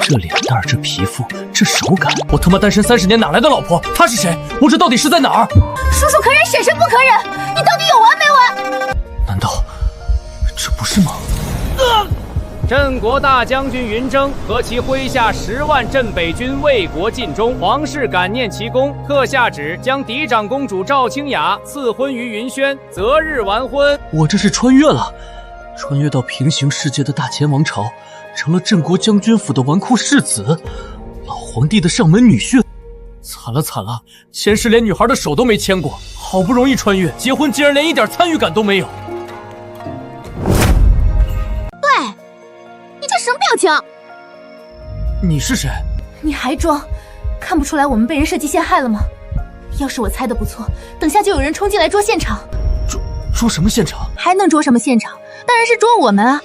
这脸蛋，这皮肤，这手感，我他妈单身30年哪来的老婆？她是谁？我这到底是在哪儿？叔叔可忍，婶婶不可忍，你到底有完没完？难道这不是吗？镇国大将军云征和其麾下10万镇北军为国尽忠，皇室感念其功，特下旨将嫡长公主赵清雅赐婚于云轩，择日完婚。我这是穿越了，穿越到平行世界的大前王朝，成了镇国将军府的纨绔世子，老皇帝的上门女婿。惨了惨了，前世连女孩的手都没牵过，好不容易穿越，结婚竟然连一点参与感都没有。什么表情？你是谁？你还装？看不出来我们被人设计陷害了吗？要是我猜的不错，等下就有人冲进来捉现场。捉什么现场？还能捉什么现场？当然是捉我们啊！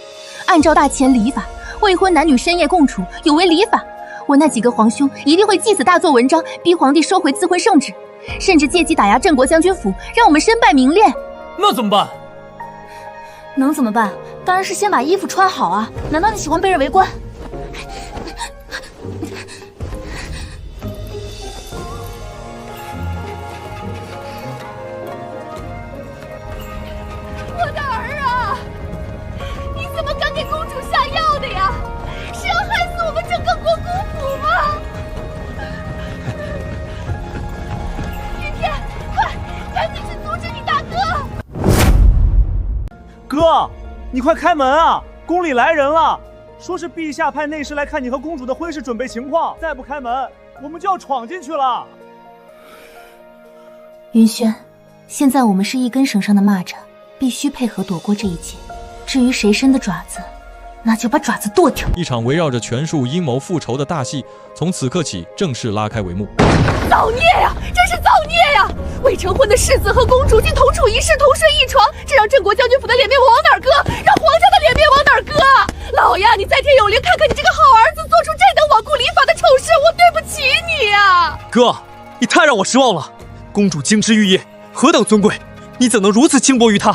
按照大前礼法，未婚男女深夜共处有违礼法。我那几个皇兄一定会借此大做文章，逼皇帝收回赐婚圣旨，甚至借机打压镇国将军府，让我们身败名裂。那怎么办？能怎么办？当然是先把衣服穿好啊！难道你喜欢被人围观？我的儿啊！你怎么敢给公主下药的呀？是要害死我们整个国公府吗？云天，快，赶紧去阻止你大哥！哥，你快开门啊！宫里来人了，说是陛下派内侍来看你和公主的婚事准备情况，再不开门，我们就要闯进去了。云轩，现在我们是一根绳上的蚂蚱，必须配合躲过这一劫。至于谁伸的爪子，那就把爪子剁掉。一场围绕着权术阴谋复仇的大戏，从此刻起正式拉开帷幕。造孽呀！真是造孽呀！未成婚的世子和公主竟同处一室，同睡一床，这让镇国将军府的脸面往哪儿搁？让皇家的脸面往哪儿搁？老爷，你在天有灵，看看你这个好儿子做出这等罔顾礼法的丑事，我对不起你呀！哥，你太让我失望了。公主金枝玉叶，何等尊贵，你怎能如此轻薄于她？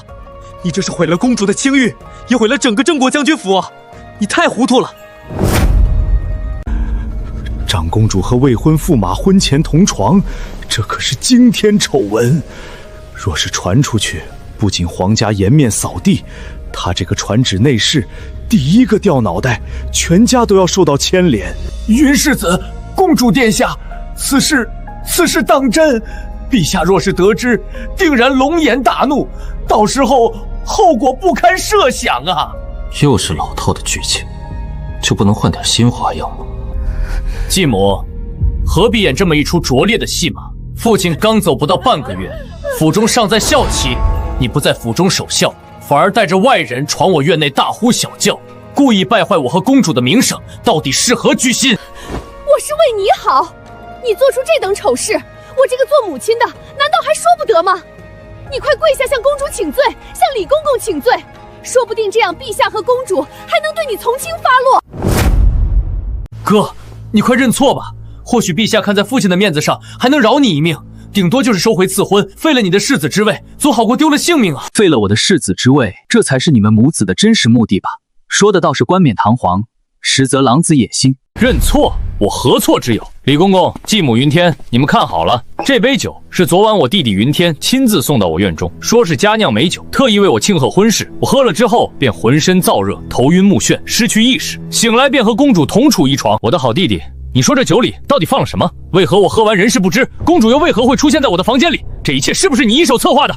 你这是毁了公主的清誉，也毁了整个镇国将军府啊！你太糊涂了。长公主和未婚驸马婚前同床，这可是惊天丑闻。若是传出去，不仅皇家颜面扫地，他这个传旨内侍第一个掉脑袋，全家都要受到牵连。云世子，公主殿下，此事当真？陛下若是得知，定然龙颜大怒，到时候后果不堪设想啊！又是老套的剧情，就不能换点新花样吗？继母，何必演这么一出拙劣的戏码？父亲刚走不到半个月，府中尚在校期，你不在府中守孝，反而带着外人闯我院内大呼小叫，故意败坏我和公主的名声，到底是何居心？我是为你好，你做出这等丑事，我这个做母亲的难道还说不得吗？你快跪下向公主请罪，向李公公请罪，说不定这样陛下和公主还能对你从轻发落。哥，你快认错吧，或许陛下看在父亲的面子上，还能饶你一命，顶多就是收回赐婚，废了你的世子之位，总好过丢了性命啊！废了我的世子之位，这才是你们母子的真实目的吧？说的倒是冠冕堂皇，实则狼子野心。认错，我何错之有？李公公、继母云天，你们看好了，这杯酒是昨晚我弟弟云天亲自送到我院中，说是佳酿美酒，特意为我庆贺婚事。我喝了之后便浑身燥热，头晕目眩，失去意识，醒来便和公主同处一床。我的好弟弟，你说这酒里到底放了什么？为何我喝完人事不知？公主又为何会出现在我的房间里？这一切是不是你一手策划的？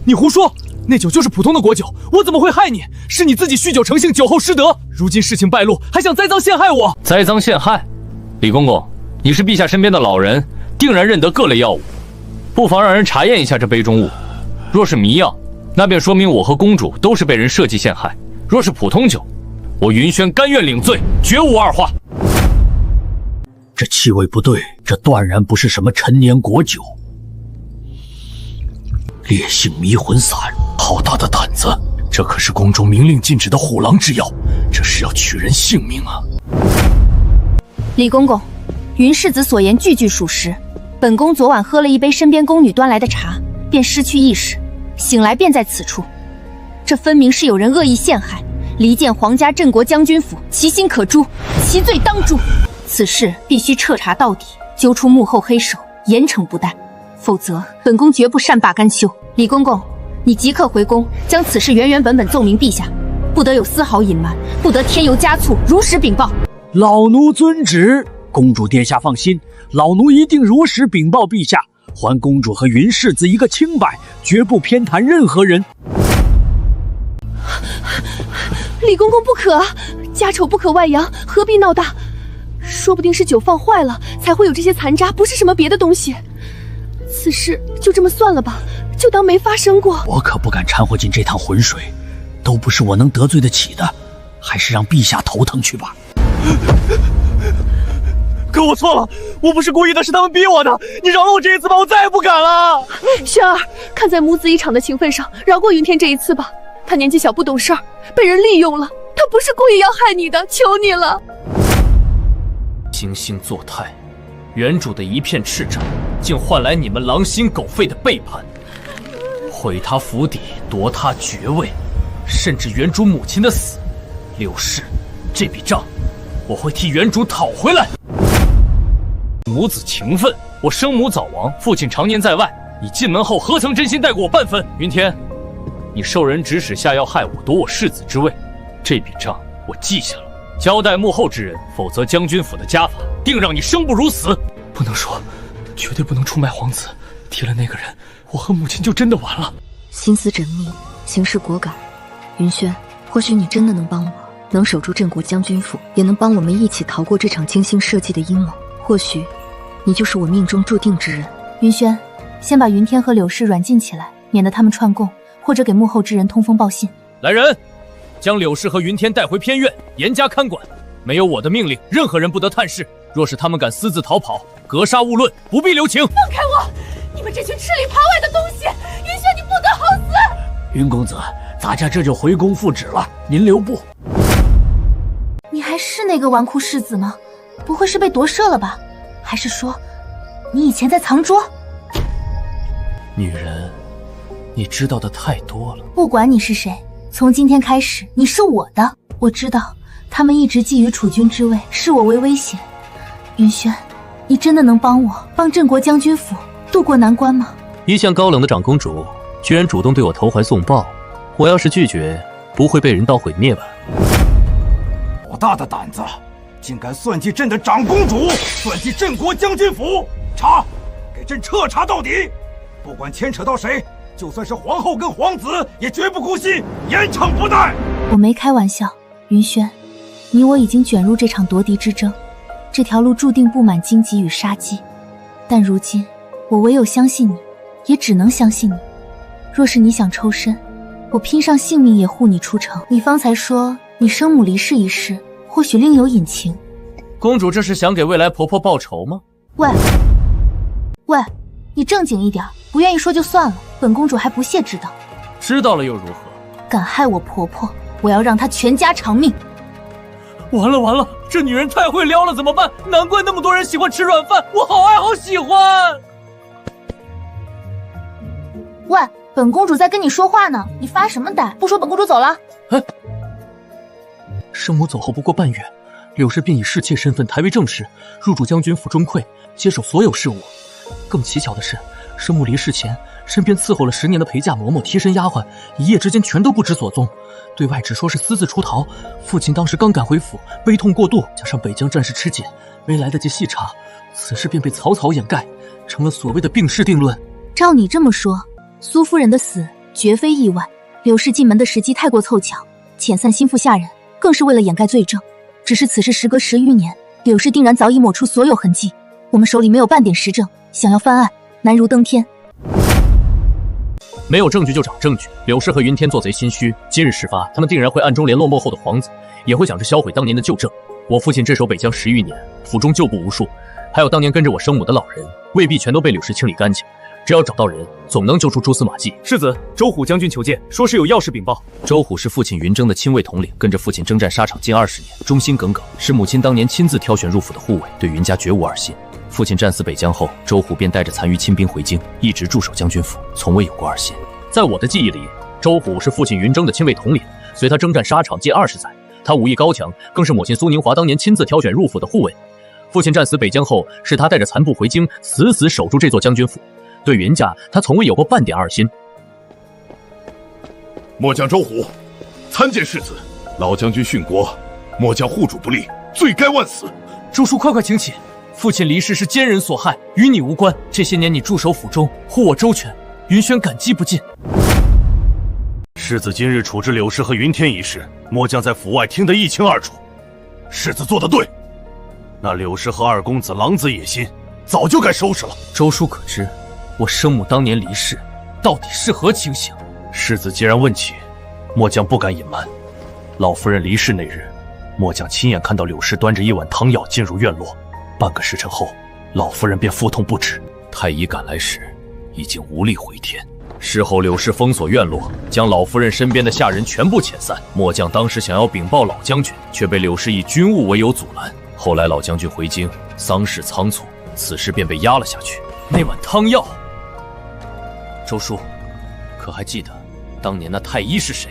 你胡说！那酒就是普通的果酒，我怎么会害你？是你自己酗酒成性，酒后失德。如今事情败露，还想栽赃陷害我？栽赃陷害？李公公，你是陛下身边的老人，定然认得各类药物，不妨让人查验一下这杯中物。若是迷药，那便说明我和公主都是被人设计陷害；若是普通酒，我云轩甘愿领罪，绝无二话。这气味不对，这断然不是什么陈年果酒。烈性迷魂散，好大的胆子！这可是宫中明令禁止的虎狼之药，这是要取人性命啊！李公公，云世子所言句句属实。本宫昨晚喝了一杯身边宫女端来的茶，便失去意识，醒来便在此处。这分明是有人恶意陷害，离间皇家镇国将军府，其心可诛，其罪当诛。此事必须彻查到底，揪出幕后黑手，严惩不贷，否则本宫绝不善罢甘休。李公公，你即刻回宫，将此事原本奏明陛下，不得有丝毫隐瞒，不得添油加醋，如实禀报。老奴遵旨。公主殿下放心，老奴一定如实禀报陛下，还公主和云世子一个清白，绝不偏袒任何人。李公公不可，家丑不可外扬，何必闹大？说不定是酒放坏了，才会有这些残渣，不是什么别的东西。此事就这么算了吧，就当没发生过。我可不敢掺和进这趟浑水，都不是我能得罪得起的，还是让陛下头疼去吧。哥，我错了，我不是故意的，是他们逼我的。你饶了我这一次吧，我再也不敢了。轩儿，看在母子一场的情分上，饶过云天这一次吧。他年纪小不懂事儿，被人利用了，他不是故意要害你的，求你了。惺惺作态，原主的一片叱咤，竟换来你们狼心狗肺的背叛，毁他府邸，夺他爵位，甚至原主母亲的死。柳氏，这笔账我会替原主讨回来。母子情分，我生母早亡，父亲常年在外，你进门后何曾真心待过我半分？云天，你受人指使下药害我，夺我世子之位，这笔账我记下了，交代幕后之人，否则将军府的家法定让你生不如死。不能说，绝对不能出卖皇子，提了那个人，我和母亲就真的完了。心思缜密，行事果敢，云轩，或许你真的能帮我，能守住镇国将军府，也能帮我们一起逃过这场精心设计的阴谋。或许你就是我命中注定之人。云轩，先把云天和柳氏软禁起来，免得他们串供，或者给幕后之人通风报信。来人，将柳氏和云天带回偏院，严加看管。没有我的命令，任何人不得探视。若是他们敢私自逃跑，格杀勿论，不必留情。放开我！你们这群吃里扒外的东西！云轩，你不得好死！云公子，咱家这就回宫复旨了，您留步。你还是那个纨绔世子吗？不会是被夺舍了吧？还是说，你以前在藏拙？女人，你知道的太多了。不管你是谁，从今天开始，你是我的。我知道，他们一直觊觎储君之位，视我为威胁。云轩，你真的能帮我，帮镇国将军府渡过难关吗？一向高冷的长公主，居然主动对我投怀送抱，我要是拒绝，不会被人道毁灭吧？好大的胆子，竟敢算计朕的长公主，算计镇国将军府！查，给朕彻查到底！不管牵扯到谁，就算是皇后跟皇子，也绝不姑息，严惩不贷！我没开玩笑，云轩，你我已经卷入这场夺嫡之争，这条路注定布满荆棘与杀机。但如今，我唯有相信你，也只能相信你。若是你想抽身，我拼上性命也护你出城。你方才说你生母离世一事，或许另有隐情。公主这是想给未来婆婆报仇吗？喂，你正经一点，不愿意说就算了，本公主还不屑知道。知道了又如何？敢害我婆婆，我要让她全家偿命。完了，这女人太会撩了，怎么办？难怪那么多人喜欢吃软饭，我好爱好喜欢。喂，本公主在跟你说话呢，你发什么呆？不说本公主走了。生母走后不过半月，柳氏便以侍妾身份抬为正室，入主将军府中馈，接手所有事务。更蹊跷的是，生母离世前，身边伺候了10年的陪嫁嬷嬷、贴身丫鬟，一夜之间全都不知所踪。对外只说是私自出逃，父亲当时刚赶回府，悲痛过度，加上北疆战事吃紧，没来得及细查，此事便被草草掩盖，成了所谓的病逝定论。照你这么说，苏夫人的死绝非意外，柳氏进门的时机太过凑巧，遣散心腹下人，更是为了掩盖罪证。只是此事时隔10余年，柳氏定然早已抹除所有痕迹，我们手里没有半点实证，想要翻案，难如登天。没有证据就找证据。柳氏和云天做贼心虚，今日事发，他们定然会暗中联络幕后的皇子，也会想着销毁当年的旧证。我父亲镇守北疆10余年，府中旧部无数，还有当年跟着我生母的老人，未必全都被柳氏清理干净。只要找到人，总能揪出蛛丝马迹。世子，周虎将军求见，说是有要事禀报。周虎是父亲云征的亲卫统领，跟着父亲征战沙场近20年，忠心耿耿，是母亲当年亲自挑选入府的护卫，对云家绝无二心。父亲战死北疆后，周虎便带着残余亲兵回京，一直驻守将军府，从未有过二心。在我的记忆里，周虎是父亲云征的亲卫统领，随他征战沙场近20载，他武艺高强，更是母亲苏宁华当年亲自挑选入府的护卫。父亲战死北疆后，是他带着残部回京，死死守住这座将军府。对云家，他从未有过半点二心。末将周虎参见世子，老将军殉国，末将护主不力，罪该万死。周叔，快快请起。父亲离世是奸人所害，与你无关。这些年你驻守府中，护我周全，云轩感激不尽。世子今日处置柳氏和云天一事，末将在府外听得一清二楚。世子做得对，那柳氏和二公子狼子野心，早就该收拾了。周叔可知，我生母当年离世，到底是何情形？世子既然问起，末将不敢隐瞒。老夫人离世那日，末将亲眼看到柳氏端着一碗汤药进入院落。半个时辰后，老夫人便腹痛不止。太医赶来时，已经无力回天。事后柳氏封锁院落，将老夫人身边的下人全部遣散。末将当时想要禀报老将军，却被柳氏以军务为由阻拦。后来老将军回京，丧事仓促，此事便被压了下去。那碗汤药，周叔，可还记得当年那太医是谁？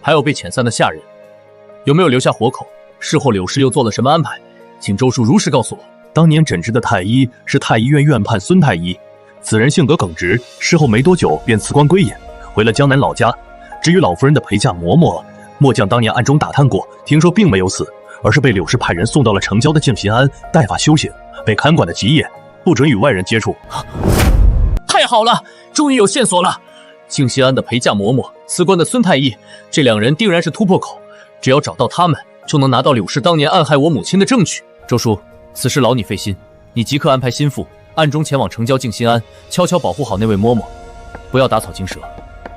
还有被遣散的下人，有没有留下活口？事后柳氏又做了什么安排？请周叔如实告诉我。当年诊治的太医是太医院院判孙太医，此人性格耿直，事后没多久便辞官归隐，回了江南老家。至于老夫人的陪嫁嬷嬷，末将当年暗中打探过，听说并没有死，而是被柳氏派人送到了城郊的静心庵代发修行，被看管的极严，不准与外人接触。太好了，终于有线索了！静心庵的陪嫁嬷嬷，辞官的孙太医，这两人定然是突破口。只要找到他们，就能拿到柳氏当年暗害我母亲的证据。周叔，此事劳你费心，你即刻安排心腹暗中前往城郊静心庵，悄悄保护好那位嬷嬷，不要打草惊蛇，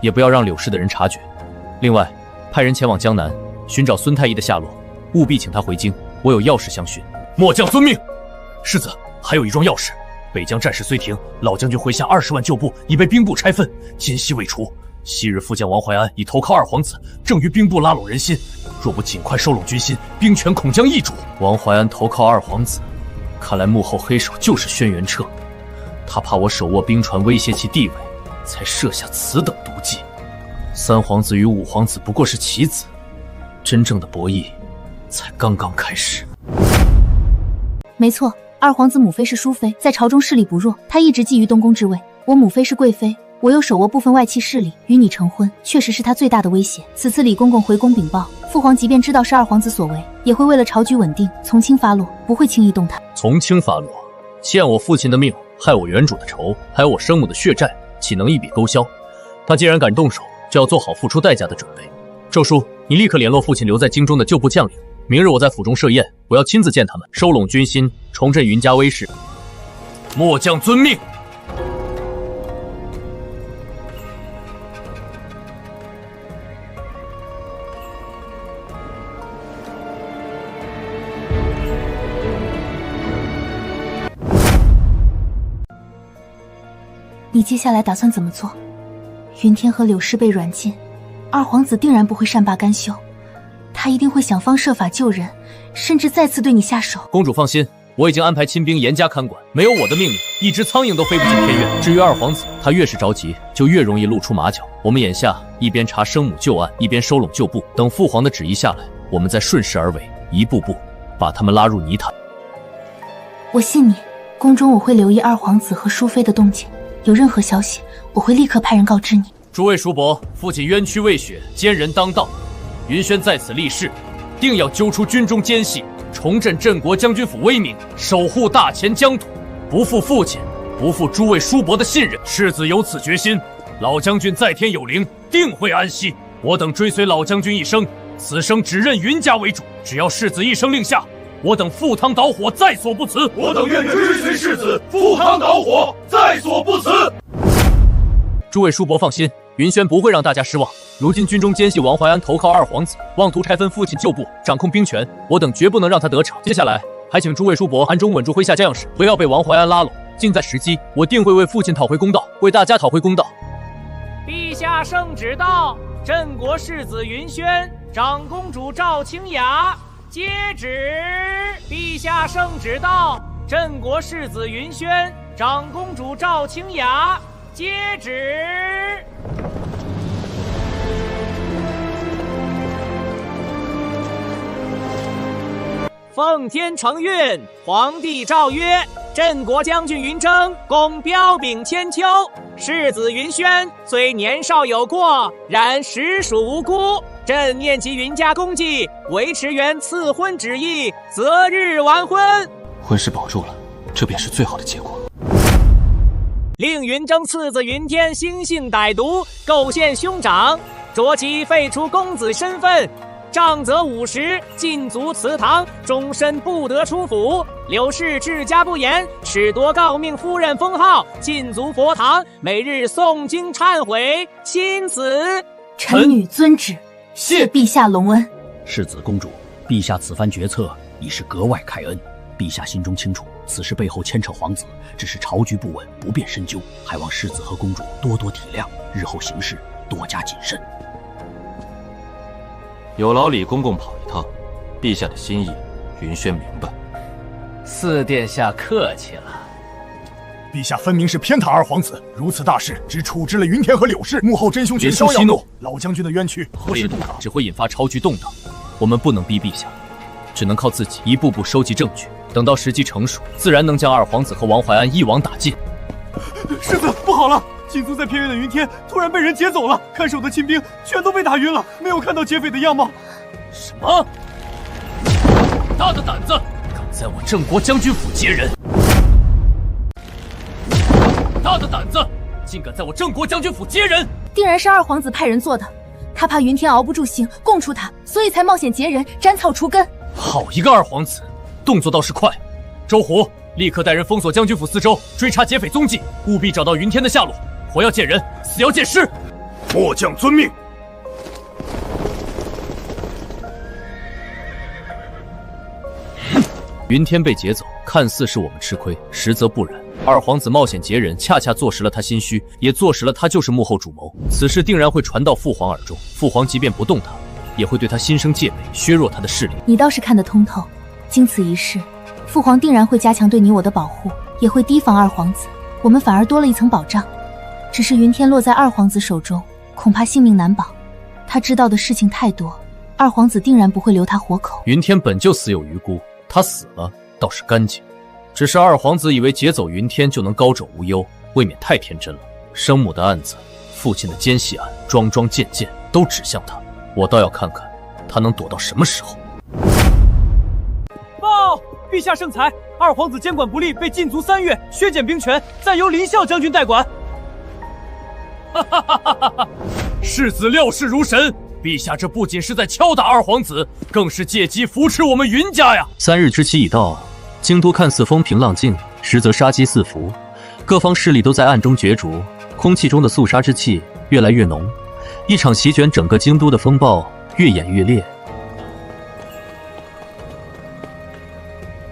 也不要让柳氏的人察觉。另外，派人前往江南寻找孙太医的下落，务必请他回京，我有要事相询。末将遵命。世子，还有一桩要事。北疆战事虽停，老将军麾下20万旧部已被兵部拆分，今夕未除。昔日副将王怀安已投靠二皇子，正与兵部拉拢人心。若不尽快收拢军心，兵权恐将易主。王怀安投靠二皇子，看来幕后黑手就是轩辕彻。他怕我手握兵船威胁其地位，才设下此等毒计。三皇子与五皇子不过是棋子，真正的博弈才刚刚开始。没错，二皇子母妃是淑妃，在朝中势力不弱，她一直觊觎东宫之位。我母妃是贵妃，我又手握部分外戚势力，与你成婚，确实是他最大的威胁。此次李公公回宫禀报，父皇即便知道是二皇子所为，也会为了朝局稳定，从轻发落，不会轻易动弹。从轻发落，欠我父亲的命，害我原主的仇，还有我生母的血债，岂能一笔勾销？他既然敢动手，就要做好付出代价的准备。周叔，你立刻联络父亲留在京中的旧部将领，明日我在府中设宴，我要亲自见他们，收拢军心，重振云家威势。末将遵命。你接下来打算怎么做？云天和柳氏被软禁，二皇子定然不会善罢甘休，他一定会想方设法救人，甚至再次对你下手。公主放心，我已经安排亲兵严加看管，没有我的命令，一只苍蝇都飞不进天院。至于二皇子，他越是着急，就越容易露出马脚。我们眼下一边查生母旧案，一边收拢旧部，等父皇的旨意下来，我们再顺势而为，一步步把他们拉入泥潭。我信你，宫中我会留意二皇子和淑妃的动静，有任何消息，我会立刻派人告知你。诸位叔伯，父亲冤屈未雪，奸人当道，云轩在此立誓，定要揪出军中奸细，重振镇国将军府威名，守护大前疆土，不负父亲，不负诸位叔伯的信任。世子有此决心，老将军在天有灵，定会安息。我等追随老将军一生，此生只认云家为主，只要世子一声令下，我等赴汤蹈火，在所不辞。我等愿追随世子，赴汤蹈火，在所不辞。诸位叔伯放心，云轩不会让大家失望。如今军中奸细王怀安投靠二皇子，妄图拆分父亲旧部，掌控兵权，我等绝不能让他得逞。接下来还请诸位叔伯暗中稳住麾下将士，不要被王怀安拉拢。尽在时机，我定会为父亲讨回公道，为大家讨回公道。陛下圣旨到，镇国世子云轩，长公主赵清雅接旨。陛下圣旨到，镇国世子云轩，长公主赵清雅接旨。奉天承运，皇帝诏曰：镇国将军云征公彪炳千秋，世子云轩虽年少有过，然实属无辜。朕念及云家功绩，维持原赐婚旨意，择日完婚。婚事保住了，这便是最好的结果。令云征次子云天心性歹毒，构陷兄长，着其废除公子身份，杖责50，禁足祠堂，终身不得出府。柳氏治家不严，褫夺诰命夫人封号，禁足佛堂，每日诵经忏悔，钦此。臣女遵旨，谢陛下隆恩。世子公主，陛下此番决策已是格外开恩。陛下心中清楚，此事背后牵扯皇子，只是朝局不稳，不便深究，还望世子和公主多多体谅，日后行事多加谨慎。有劳李公公跑一趟，陛下的心意，云轩明白。四殿下客气了。陛下分明是偏袒二皇子，如此大事，只处置了云天和柳氏，幕后真凶却逍遥怒。老将军的冤屈何时渡港？只会引发朝局动荡。我们不能逼陛下，只能靠自己一步步收集证据。等到时机成熟，自然能将二皇子和王怀安一网打尽。世子，不好了！禁足在偏远的云天突然被人劫走了，看守的亲兵全都被打晕了，没有看到劫匪的样貌。什么？大的胆子，敢在我镇国将军府劫人！大的胆子，竟敢在我镇国将军府劫人！定然是二皇子派人做的，他怕云天熬不住刑，供出他，所以才冒险劫人，斩草除根。好一个二皇子，动作倒是快。周胡，立刻带人封锁将军府四周，追查劫匪踪迹，务必找到云天的下落。活要见人，死要见尸。末将遵命。云天被劫走，看似是我们吃亏，实则不然。二皇子冒险劫人，恰恰坐实了他心虚，也坐实了他就是幕后主谋。此事定然会传到父皇耳中，父皇即便不动他，也会对他心生戒备，削弱他的势力。你倒是看得通透。经此一事，父皇定然会加强对你我的保护，也会提防二皇子，我们反而多了一层保障。只是云天落在二皇子手中，恐怕性命难保。他知道的事情太多，二皇子定然不会留他活口。云天本就死有余辜，他死了倒是干净。只是二皇子以为劫走云天就能高枕无忧，未免太天真了。生母的案子，父亲的奸细案，桩桩件件都指向他，我倒要看看他能躲到什么时候。报！陛下圣裁，二皇子监管不力，被禁足3月，削减兵权，暂由林孝将军代管。世子料事如神，陛下这不仅是在敲打二皇子，更是借机扶持我们云家呀！3日之期已到，京都看似风平浪静，实则杀机四伏，各方势力都在暗中角逐，空气中的肃杀之气越来越浓，一场席卷整个京都的风暴越演越烈。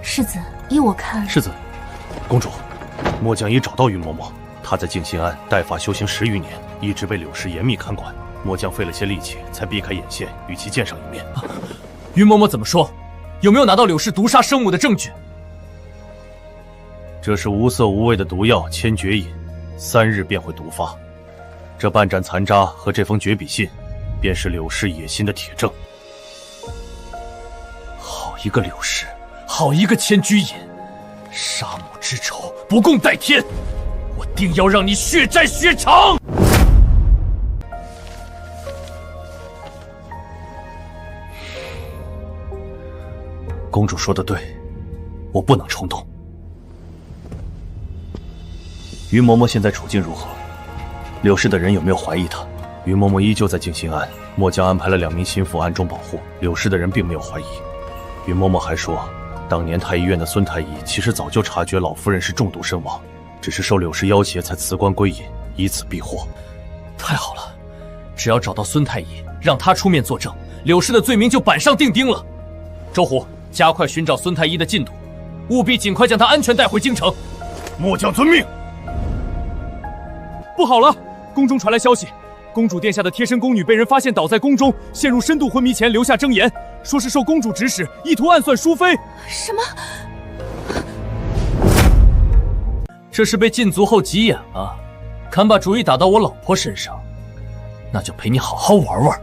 世子，依我看，世子，公主，末将已找到云嬷嬷。他在静心庵代发修行10余年，一直被柳氏严密看管。末将费了些力气，才避开眼线，与其见上一面。云嬷嬷怎么说？有没有拿到柳氏毒杀生母的证据？这是无色无味的毒药千绝饮，3日便会毒发。这半盏残渣和这封绝笔信，便是柳氏野心的铁证。好一个柳氏，好一个千居饮，杀母之仇不共戴天！我定要让你血债血偿！公主说的对，我不能冲动。云嬷嬷现在处境如何？柳氏的人有没有怀疑她？云嬷嬷依旧在静心庵，末将安排了2名心腹暗中保护，柳氏的人并没有怀疑。云嬷嬷还说，当年太医院的孙太医其实早就察觉老夫人是中毒身亡，只是受柳氏要挟才辞官归隐，以此避祸。太好了，只要找到孙太医，让他出面作证，柳氏的罪名就板上钉钉了。周胡，加快寻找孙太医的进度，务必尽快将他安全带回京城。末将遵命。不好了，宫中传来消息，公主殿下的贴身宫女被人发现倒在宫中，陷入深度昏迷前留下箴言，说是受公主指使，意图暗算淑妃。什么？这是被禁足后急眼了，敢把主意打到我老婆身上，那就陪你好好玩玩。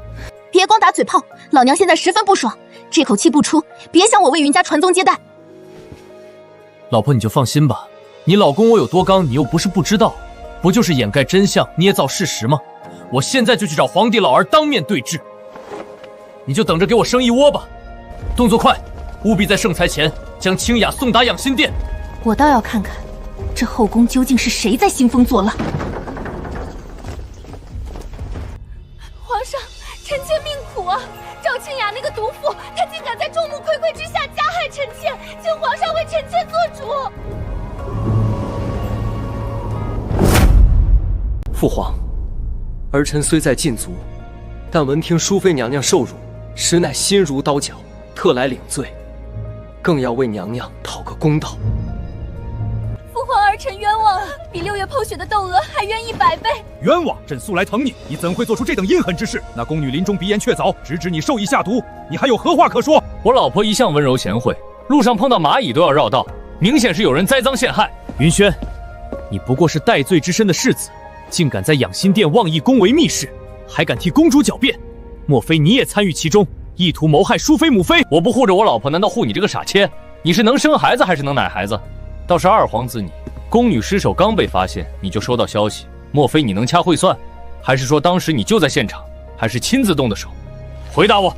别光打嘴炮，老娘现在十分不爽。这口气不出，别想我为云家传宗接代。老婆，你就放心吧，你老公我有多刚，你又不是不知道，不就是掩盖真相、捏造事实吗？我现在就去找皇帝老儿当面对质，你就等着给我生一窝吧。动作快，务必在圣裁前将清雅送达养心殿。我倒要看看，这后宫究竟是谁在兴风作浪。皇上，臣妾命苦啊！赵清雅那个毒妇，她竟敢在众目睽睽之下加害臣妾，请皇上为臣妾做主。父皇，儿臣虽在禁足，但闻听淑妃娘娘受辱，实乃心如刀绞，特来领罪，更要为娘娘讨个公道。父皇，儿臣冤枉啊！比6月剖血的窦娥还冤100倍。冤枉！朕素来疼你，你怎会做出这等阴狠之事？那宫女临终鼻炎确凿，直指你授意下毒，你还有何话可说？我老婆一向温柔贤惠，路上碰到蚂蚁都要绕道，明显是有人栽赃陷害。云轩，你不过是戴罪之身的世子，竟敢在养心殿妄议宫闱密事，还敢替公主狡辩，莫非你也参与其中，意图谋害淑妃母妃？我不护着我老婆，难道护你这个傻妾？你是能生孩子还是能奶孩子？倒是二皇子你，宫女尸首刚被发现，你就收到消息，莫非你能掐会算？还是说当时你就在现场，还是亲自动的手？回答我！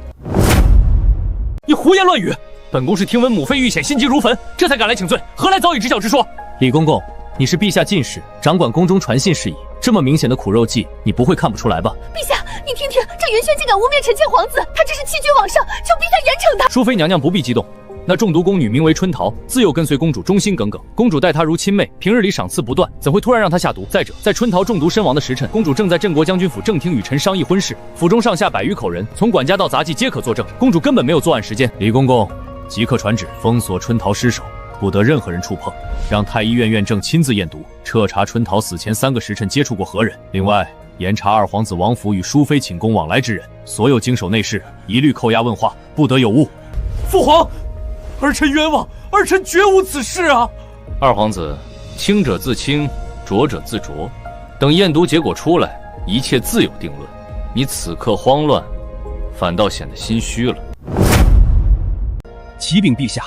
你胡言乱语！本宫是听闻母妃遇险，心急如焚，这才赶来请罪，何来早已知晓之说？李公公，你是陛下近侍，掌管宫中传信事宜，这么明显的苦肉计，你不会看不出来吧？陛下，你听听，这云轩竟敢污蔑臣妾皇子，他这是欺君罔上，求陛下严惩他。淑妃娘娘不必激动。那中毒宫女名为春桃，自幼跟随公主，忠心耿耿。公主待她如亲妹，平日里赏赐不断，怎会突然让她下毒？再者，在春桃中毒身亡的时辰，公主正在镇国将军府正厅与臣商议婚事，府中上下100余口人，从管家到杂技皆可作证，公主根本没有作案时间。李公公，即刻传旨封锁春桃尸首，不得任何人触碰，让太医院院正亲自验毒，彻查春桃死前3个时辰接触过何人。另外，严查二皇子王府与淑妃寝宫往来之人，所有经手内侍一律扣押问话，不得有误。父皇。儿臣冤枉，儿臣绝无此事啊！二皇子，清者自清，浊者自浊，等验毒结果出来，一切自有定论。你此刻慌乱，反倒显得心虚了。启禀陛下，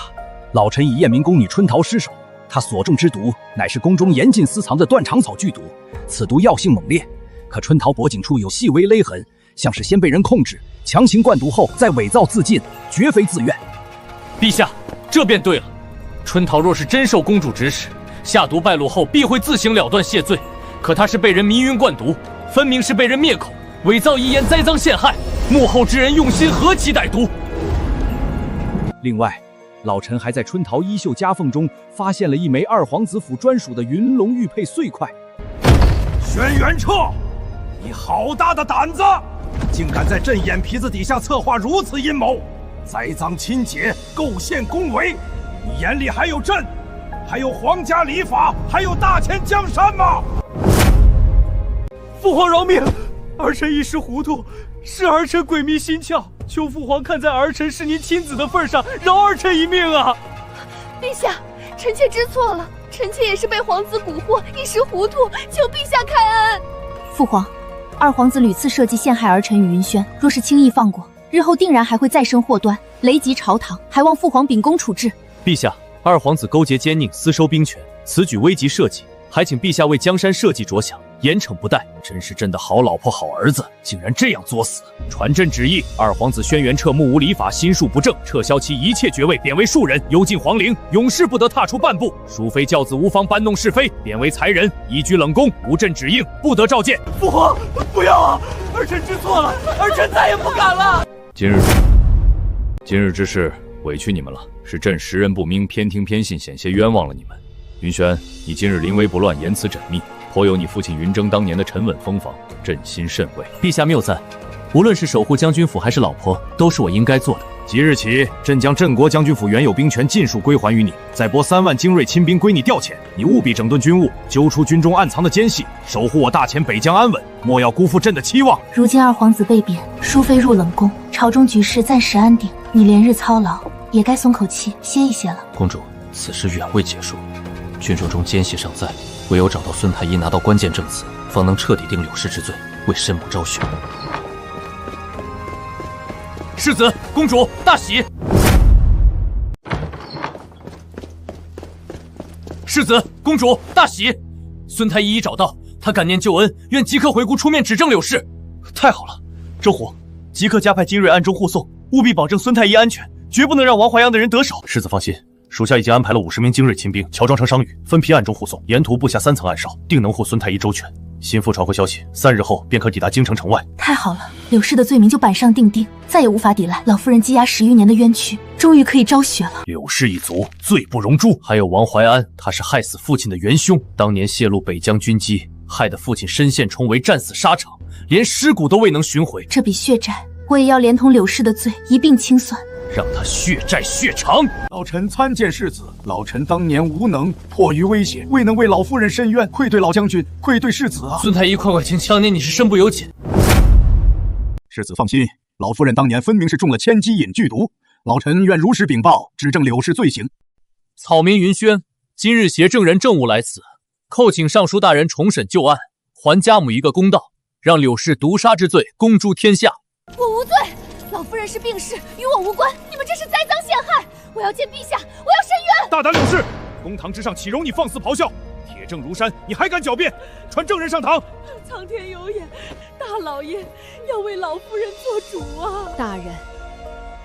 老臣已验明宫女春桃尸首，她所中之毒乃是宫中严禁私藏的断肠草剧毒，此毒药性猛烈，可春桃脖颈处有细微勒痕，像是先被人控制，强行灌毒后再伪造自尽，绝非自愿。陛下，这便对了。春桃若是真受公主指使，下毒败露后必会自行了断谢罪。可她是被人迷晕灌毒，分明是被人灭口，伪造遗言，栽赃陷害。幕后之人用心何其歹毒！另外，老臣还在春桃衣袖夹缝中发现了一枚二皇子府专属的云龙玉佩碎块。轩辕彻，你好大的胆子，竟敢在朕眼皮子底下策划如此阴谋！栽赃亲姐，构陷宫闱，你眼里还有朕，还有皇家礼法，还有大钱江山吗？父皇饶命，儿臣一时糊涂，是儿臣鬼迷心窍，求父皇看在儿臣是您亲子的份上，饶儿臣一命啊！陛下，臣妾知错了，臣妾也是被皇子蛊惑，一时糊涂，求陛下开恩。父皇，二皇子屡次设计陷害儿臣与云轩，若是轻易放过，日后定然还会再生祸端，雷及朝堂，还望父皇秉公处置。陛下，二皇子勾结奸佞，私收兵权，此举危及社稷，还请陛下为江山社稷着想，严惩不贷。真是朕的好老婆好儿子，竟然这样作死！传朕旨意，二皇子轩辕彻目无礼法，心术不正，撤销其一切爵位，贬为庶人，幽禁皇陵，永世不得踏出半步。淑妃教子无妨搬弄是非，贬为才人，移居冷宫，无朕旨应，不得召见。父皇，不要啊！儿臣知错了，儿臣再也不敢了。今日之事委屈你们了，是朕识人不明，偏听偏信，险些冤枉了你们。云轩，你今日临危不乱，言辞缜密，颇有你父亲云峥当年的沉稳风范，朕心甚慰。陛下谬赞，无论是守护将军府还是老婆，都是我应该做的。即日起，朕将镇国将军府原有兵权尽数归还于你，再拨3万精锐亲兵归你调遣。你务必整顿军务，揪出军中暗藏的奸细，守护我大前北疆安稳，莫要辜负朕的期望。如今二皇子被贬，淑妃入冷宫，朝中局势暂时安定，你连日操劳，也该松口气，歇一歇了。公主，此事远未结束，军中中奸细尚在，唯有找到孙太医，拿到关键证词，方能彻底定柳氏之罪，为申母昭雪。世子、公主大喜！世子、公主，大喜！孙太医已找到，他感念旧恩，愿即刻回国出面指证柳氏。太好了，周虎，即刻加派精锐暗中护送，务必保证孙太医安全，绝不能让王淮阳的人得手。世子放心，属下已经安排了50名精锐亲兵，乔装成商羽，分批暗中护送，沿途布下3层暗哨，定能护孙太医周全。心腹传回消息，3日后便可抵达京城城外。太好了，柳氏的罪名就板上钉钉，再也无法抵赖老夫人积压10余年的冤屈，终于可以昭雪了。柳氏一族罪不容诛，还有王怀安，他是害死父亲的元凶，当年泄露北疆军机，害得父亲身陷重围，战死沙场，连尸骨都未能寻回。这笔血债，我也要连同柳氏的罪一并清算。让他血债血偿。老臣参见世子，老臣当年无能，迫于危险，未能为老夫人伸冤，愧对老将军，愧对世子啊！孙太医，快请，当年你是身不由己。世子放心，老夫人当年分明是中了千机引剧毒，老臣愿如实禀报，指证柳氏罪行。草民云轩，今日携证人证物来此，叩请尚书大人重审旧案，还家母一个公道，让柳氏毒杀之罪公诸天下。我无罪。老夫人是病逝，与我无关。你们这是栽赃陷害！我要见陛下，我要申冤！大胆柳氏，公堂之上岂容你放肆咆哮？铁证如山，你还敢狡辩？传证人上堂！苍天有眼，大老爷要为老夫人做主啊！大人，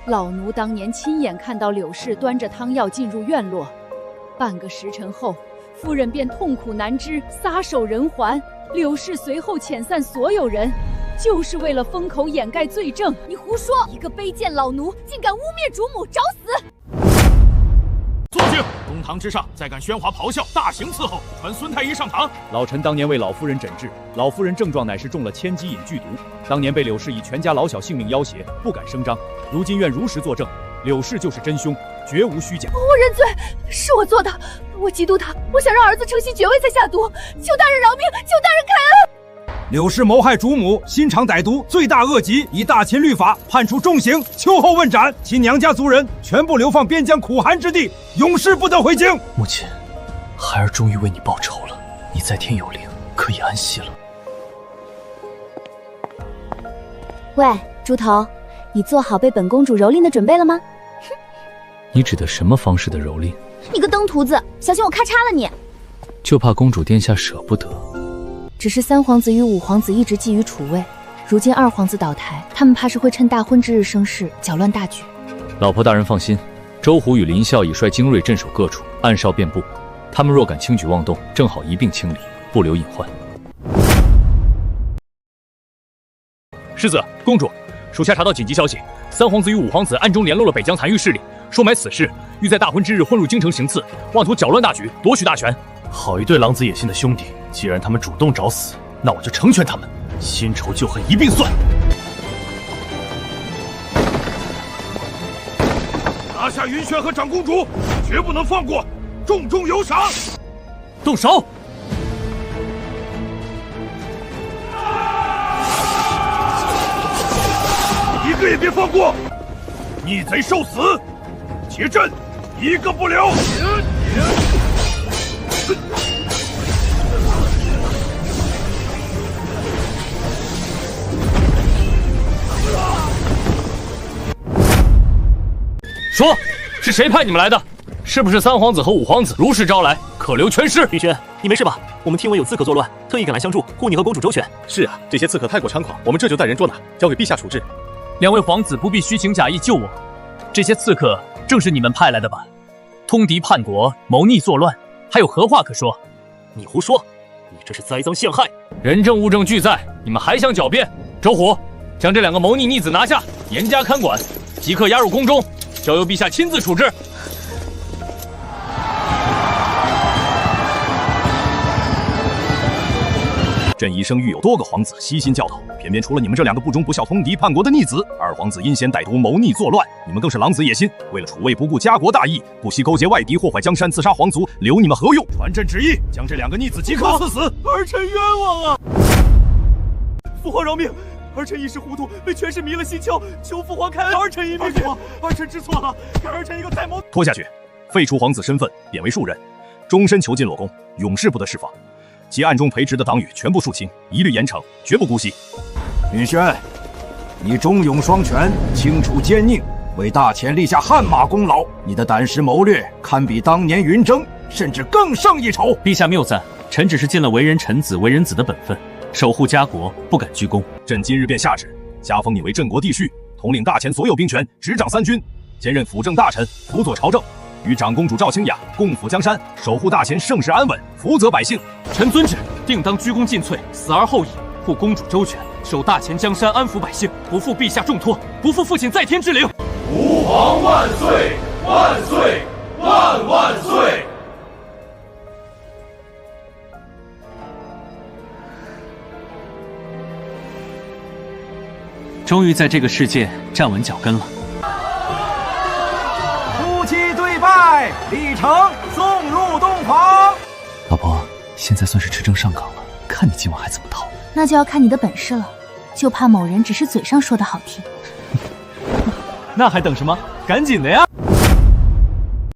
老奴当年亲眼看到柳氏端着汤药进入院落，半个时辰后，夫人便痛苦难支，撒手人寰。柳氏随后遣散所有人。就是为了封口掩盖罪证。你胡说！一个卑贱老奴，竟敢污蔑主母，找死！肃静！公堂之上，再敢喧哗咆哮，大刑伺候！传孙太医上堂。老臣当年为老夫人诊治，老夫人症状乃是中了千机引剧毒，当年被柳氏以全家老小性命要挟，不敢声张。如今愿如实作证，柳氏就是真凶，绝无虚假。我认罪，是我做的，我嫉妒他，我想让儿子承袭爵位才下毒，求大人饶命，求大人开恩！柳氏谋害主母，心肠歹毒，罪大恶极，以大秦律法判处重刑，秋后问斩。其娘家族人全部流放边疆苦寒之地，永世不得回京。母亲，孩儿终于为你报仇了，你在天有灵，可以安息了。喂，猪头，你做好被本公主蹂躏的准备了吗？你指的什么方式的蹂躏？你个登徒子，小心我咔嚓了你！就怕公主殿下舍不得。只是3皇子与5皇子一直觊觎储位，如今2皇子倒台，他们怕是会趁大婚之日生事，搅乱大局。老婆大人放心，周虎与林啸已率精锐镇守各处，暗哨遍布，他们若敢轻举妄动，正好一并清理，不留隐患。世子、公主，属下查到紧急消息，3皇子与5皇子暗中联络了北疆残余势力，收买此事，欲在大婚之日混入京城行刺，妄图搅乱大局，夺取大权。好一对狼子野心的兄弟！既然他们主动找死，那我就成全他们，新仇旧恨一并算。拿下云轩和长公主，绝不能放过，重重有赏。动手！一个也别放过！逆贼受死！结阵，一个不留！说，是谁派你们来的？是不是3皇子和5皇子如实招来，可留全尸？云轩，你没事吧？我们听闻有刺客作乱，特意赶来相助，护你和公主周全。是啊，这些刺客太过猖狂，我们这就带人捉拿，交给陛下处置。2位皇子不必虚情假意救我，这些刺客正是你们派来的吧？通敌叛国，谋逆作乱，还有何话可说？你胡说，你这是栽赃陷害。人证物证俱在，你们还想狡辩？周虎，将这2个谋逆逆子拿下，严加看管，即刻押入宫中，交由陛下亲自处置。朕一生育有多个皇子，悉心教导，偏偏除了你们这2个不忠不孝、通敌叛国的逆子，2皇子阴险歹毒，谋逆作乱，你们更是狼子野心，为了储位不顾家国大义，不惜勾结外敌，祸坏江山，刺杀皇族，留你们何用？传朕旨意，将这2个逆子即刻赐死！儿臣冤枉啊！父皇饶命！儿臣一时糊涂，被权势迷了心窍，求父皇开恩，儿臣一命！儿臣知错了，给儿臣一个再谋。拖下去，废除皇子身份，贬为庶人，终身囚禁洛宫，永世不得释放。其暗中培植的党羽全部肃清，一律严惩，绝不姑息。云轩，你忠勇双全，清楚奸佞，为大前立下汗马功劳。你的胆识谋略堪比当年云峥，甚至更胜一筹。陛下谬赞，臣只是尽了为人臣子、为人子的本分，守护家国，不敢居功。朕今日便下旨，加封你为镇国帝婿，统领大前所有兵权，执掌3军，兼任辅政大臣，辅佐朝政。与长公主赵清雅共抚江山，守护大前盛世安稳，福泽百姓。臣遵旨，定当居功尽瘁，死而后已，护公主周全，守大前江山，安抚百姓，不负陛下重托，不负父亲在天之灵。吾皇万岁！万岁！万万岁！终于在这个世界站稳脚跟了。夫妻对拜，礼成送入洞房。老婆，现在算是持证上岗了，看你今晚还怎么逃。那就要看你的本事了，就怕某人只是嘴上说的好听。那还等什么？赶紧的呀！